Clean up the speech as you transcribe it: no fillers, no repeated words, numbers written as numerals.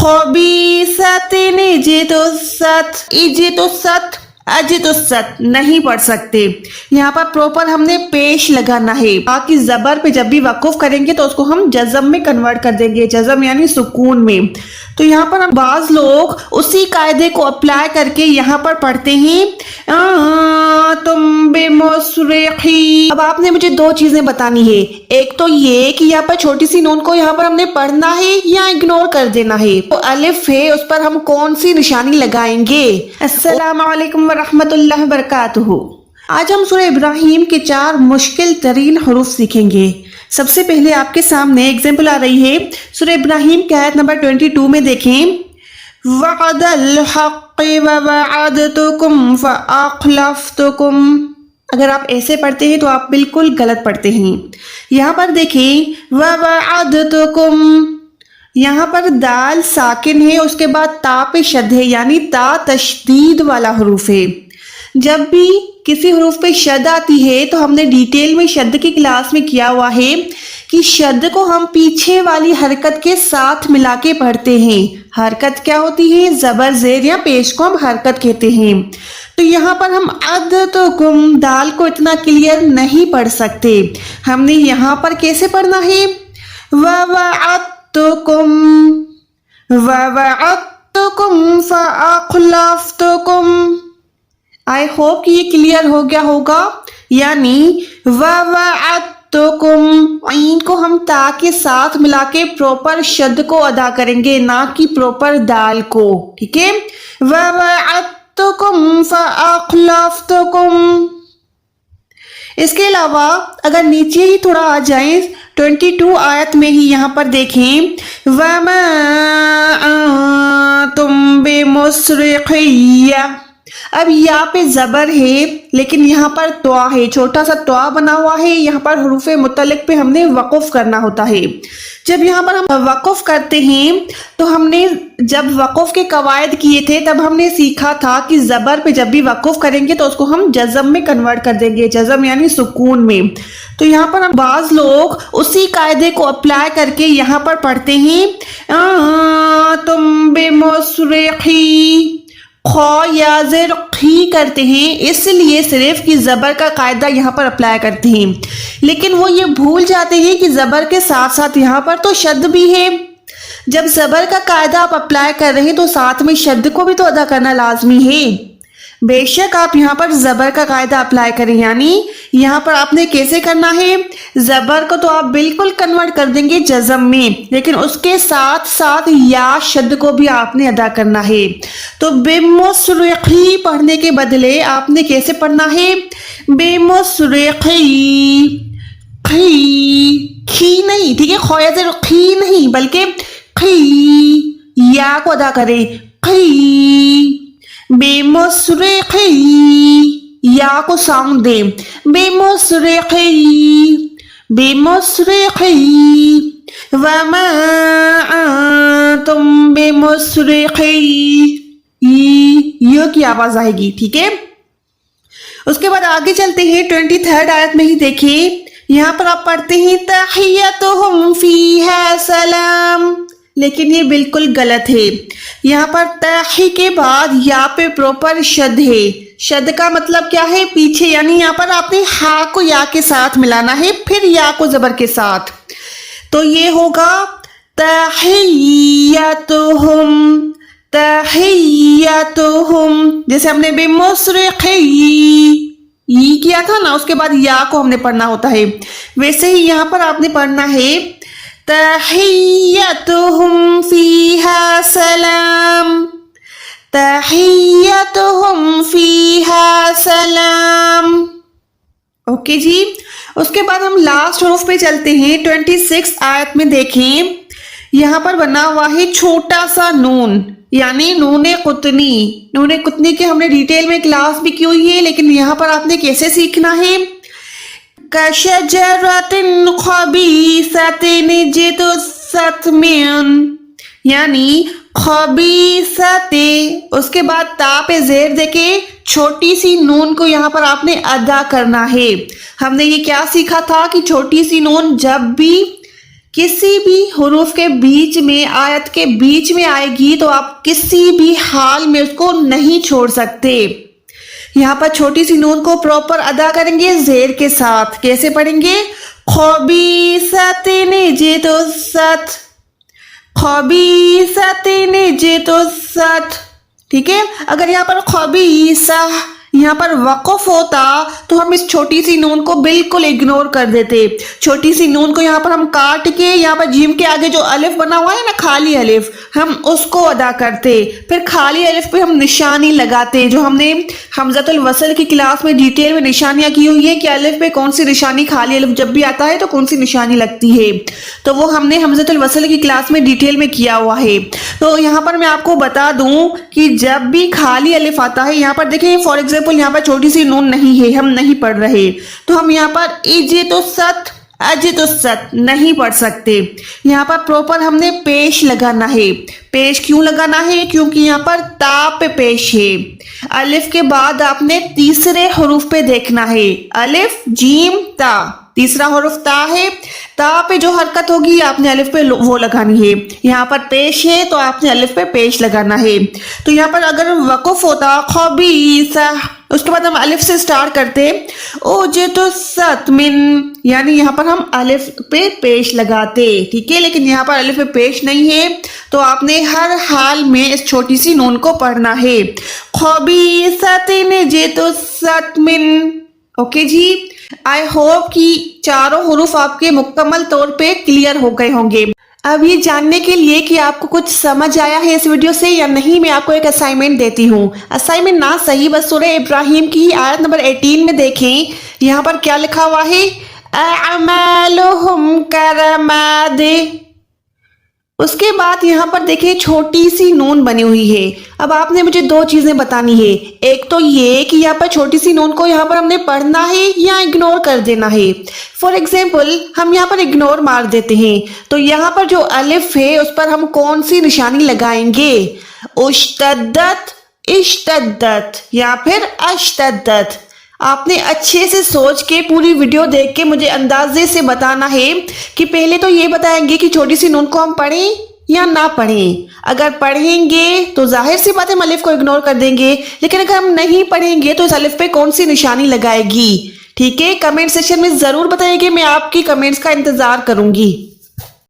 खबीसतिन इजितुस्सत अजितुस्सत नहीं पढ़ सकते। यहाँ पर प्रॉपर हमने पेश लगाना है। बाकी जबर पे जब भी वक़ुफ करेंगे तो उसको हम जज़म में कन्वर्ट कर देंगे, जज़म यानी सुकून में। तो यहाँ पर हम बाज लोग उसी कायदे को अप्लाई करके यहाँ पर पढ़ते हैं तुम बेमुसरिखी। अब आपने मुझे दो चीजें बतानी है। एक तो ये कि यहाँ पर छोटी सी नून को यहाँ पर हमने पढ़ना है या इग्नोर कर देना है। तो अलिफ है, उस पर हम कौन सी निशानी लगाएंगे। अस्सलाम वालेकुम रहमतुल्लाहि व बरकातुहू। आज हम सूरह इब्राहिम के 4 मुश्किल तरीन हरूफ सीखेंगे। सबसे पहले आपके सामने एग्जाम्पल आ रही है सूरह इब्राहिम की आयत नंबर 22 में देखें, वअदल हक़्क़ि व वअदतुकुम फअख़लफ़्तुकुम। अगर आप ऐसे पढ़ते हैं तो आप बिल्कुल गलत पढ़ते हैं। यहाँ पर देखें वअदतुकुम, यहाँ पर दाल साकिन है, उसके बाद ता पे शद है, यानी ता तशदीद वाला हरूफ है। जब भी किसी हरूफ पे शद आती है तो हमने डिटेल में शद की क्लास में किया हुआ है कि शद को हम पीछे वाली हरकत के साथ मिला के पढ़ते हैं। हरकत क्या होती है? जबर जेर या पेश को हम हरकत कहते हैं। तो यहाँ पर हम अदतुकुम दाल को इतना क्लियर नहीं पढ़ सकते। हमने यहाँ पर कैसे पढ़ना है? वअदतुकुम वअदतुकुम फअख़लफ़्तुकुम। आई होप कि ये क्लियर हो गया होगा। यानी वअदतुकुम ईन को हम ता के साथ मिला के प्रॉपर शद को अदा करेंगे, ना कि प्रॉपर दाल को। ठीक है, वअदतुकुम फअख़लफ़्तुकुम। इसके अलावा अगर नीचे ही थोड़ा आ जाएं 22 आयत में ही यहाँ पर देखें, वमा अंतुम बिमुसरिखिय्या। अब यहाँ पे जबर है लेकिन यहाँ पर त्वा है, छोटा सा त्वा बना हुआ है। यहाँ पर हरूफ मुतल्लिक पे हमने वक़ुफ करना होता है। जब यहाँ पर हम वक़ुफ करते हैं तो हमने जब वक़ुफ के कवायद किए थे तब हमने सीखा था कि जबर पे जब भी वक़ुफ करेंगे तो उसको हम जज़म में कन्वर्ट कर देंगे, जज़म यानी सुकून में। तो यहाँ पर हम बाज लोग उसी कायदे को अप्लाई करके यहाँ पर पढ़ते हैं तुम बेमुसरिखी। खौ या ज़ेर खी करते हैं, इसलिए सिर्फ कि जबर का कायदा यहाँ पर अप्लाई करते हैं। लेकिन वो ये भूल जाते हैं कि जबर के साथ साथ यहाँ पर तो शद भी है। जब जबर का कायदा आप अप्लाई कर रहे हैं तो साथ में शद को भी तो अदा करना लाजमी है। बेशक आप यहाँ पर जबर का कायदा अप्लाई करें, यानी यहाँ पर आपने कैसे करना है? जबर को तो आप बिल्कुल कन्वर्ट कर देंगे जज़म में, लेकिन उसके साथ साथ या शद को भी आपने अदा करना है। तो बेमुसरिखी पढ़ने के बदले आपने कैसे पढ़ना है? बेमुसरिखी, खी खी नहीं, ठीक है, खोया खी नहीं बल्कि खी, या को अदा करें खी। बेमुसरिखी, या को साउंड दें, बेमुसरिखी बेमुसरिखी। वमा अंतुम बेमुसरिखी, यो की आवाज आएगी। ठीक है, उसके बाद आगे चलते हैं 23 आयत में ही देखिए, यहाँ पर आप पढ़ते हैं तहियतुहुम फीहा सलाम, लेकिन ये बिल्कुल गलत है। यहाँ पर तही के बाद या पे प्रॉपर शद है। शद का मतलब क्या है? पीछे, यानी यहाँ पर आपने हा को या के साथ मिलाना है, फिर या को जबर के साथ। तो ये होगा तहियतुहुम तहियतुहुम। जैसे हमने बेमुसरिखी ई किया था ना, उसके बाद या को हमने पढ़ना होता है, वैसे ही यहाँ पर आपने पढ़ना है तहियतुहुम फीहा सलाम तहियतुहुम फीहा सलाम। ओके जी, उसके बाद हम लास्ट हरूफ पे चलते हैं। 26 आयत में देखें, यहाँ पर बना हुआ है छोटा सा नून, यानी नूने कुतनी। नूने कुतनी के हमने डिटेल में क्लास भी की हुई है, लेकिन यहाँ पर आपने कैसे सीखना है? कशजरतिन खबीसतिन जितुस्सत मिन, यानी खबीसते, उसके बाद ता पे जेर देके छोटी सी नून को यहाँ पर आपने अदा करना है। हमने ये क्या सीखा था कि छोटी सी नून जब भी किसी भी हरूफ के बीच में, आयत के बीच में आएगी तो आप किसी भी हाल में उसको नहीं छोड़ सकते। यहाँ पर छोटी सी नून को प्रॉपर अदा करेंगे जेर के साथ। कैसे पढ़ेंगे? खबीसतिन जितुस्सत, खबीसतिन जितुस्सत। ठीक है, अगर यहाँ पर खबीसा यहाँ पर वक़फ़ होता तो हम इस छोटी सी नून को बिल्कुल इग्नोर कर देते। छोटी सी नून को यहाँ पर हम काट के यहाँ पर जीम के आगे जो अलिफ बना हुआ है ना, खाली अलिफ, हम उसको अदा करते। फिर खाली अलिफ पे हम निशानी लगाते, जो हमने हमज़तुल वसल की क्लास में डिटेल में निशानियाँ की हुई है कि अलिफ पे कौन सी निशानी, खाली अलिफ जब भी आता है तो कौन सी निशानी लगती है, तो वो हमने हमज़तुल वसल की क्लास में डिटेल में किया हुआ है। तो यहाँ पर मैं आपको बता दूं कि जब भी खाली अलिफ आता है, यहाँ पर देखें फॉर एग्जाम्पल यहाँ पर छोटी सी नून नहीं है, हम नहीं पढ़ रहे, तो हम यहाँ पर इजितुस्सत अजितुस्सत नहीं पढ़ सकते। यहाँ पर प्रॉपर हमने पेश लगाना है। पेश क्यों लगाना है? क्योंकि यहाँ पर ता पे पेश है। अलिफ के बाद आपने तीसरे हरूफ पे देखना है, अलिफ जीम ता, तीसरा हरूफ ता है, ता पे जो हरकत होगी आपने अलिफ पे वो लगानी है। यहाँ पर पेश है तो आपने अलिफ पे पेश लगाना है। तो यहाँ पर अगर वक़फ़ होता खबीसा, उसके बाद हम अलिफ से स्टार्ट करते उजितुस्सत मिन, यानी यहाँ पर हम अलिफ पे पेश लगाते। ठीक है, लेकिन यहाँ पर अलिफ पे पेश नहीं है तो आपने हर हाल में इस छोटी सी नून को पढ़ना है। खबीसतिन जितुस्सत मिन। ओके जी, आई होप कि चारों हुरूफ आपके मुकम्मल तौर पे क्लियर हो गए होंगे। अब ये जानने के लिए कि आपको कुछ समझ आया है इस वीडियो से या नहीं, मैं आपको एक असाइनमेंट देती हूँ। असाइनमेंट ना सही, बस सूरह इब्राहिम की आयत नंबर 18 में देखें, यहाँ पर क्या लिखा हुआ है, अअमालुहुम करमादि। उसके बाद यहाँ पर देखिए छोटी सी नून बनी हुई है। अब आपने मुझे दो चीजें बतानी है, एक तो ये कि यहाँ पर छोटी सी नून को यहाँ पर हमने पढ़ना है या इग्नोर कर देना है। फॉर एग्जाम्पल हम यहाँ पर इग्नोर मार देते हैं, तो यहाँ पर जो अलिफ है उस पर हम कौन सी निशानी लगाएंगे? उश्तद्दत, इश्तद्दत या फिर अश्तद्दत। आपने अच्छे से सोच के पूरी वीडियो देख के मुझे अंदाजे से बताना है कि पहले तो ये बताएंगे कि छोटी सी नून को हम पढ़ें या ना पढ़ें। अगर पढ़ेंगे तो जाहिर सी बात है हम अलिफ को इग्नोर कर देंगे, लेकिन अगर हम नहीं पढ़ेंगे तो इस अलिफ पे कौन सी निशानी लगाएगी? ठीक है, कमेंट सेक्शन में जरूर बताइए, मैं आपकी कमेंट्स का इंतजार करूंगी।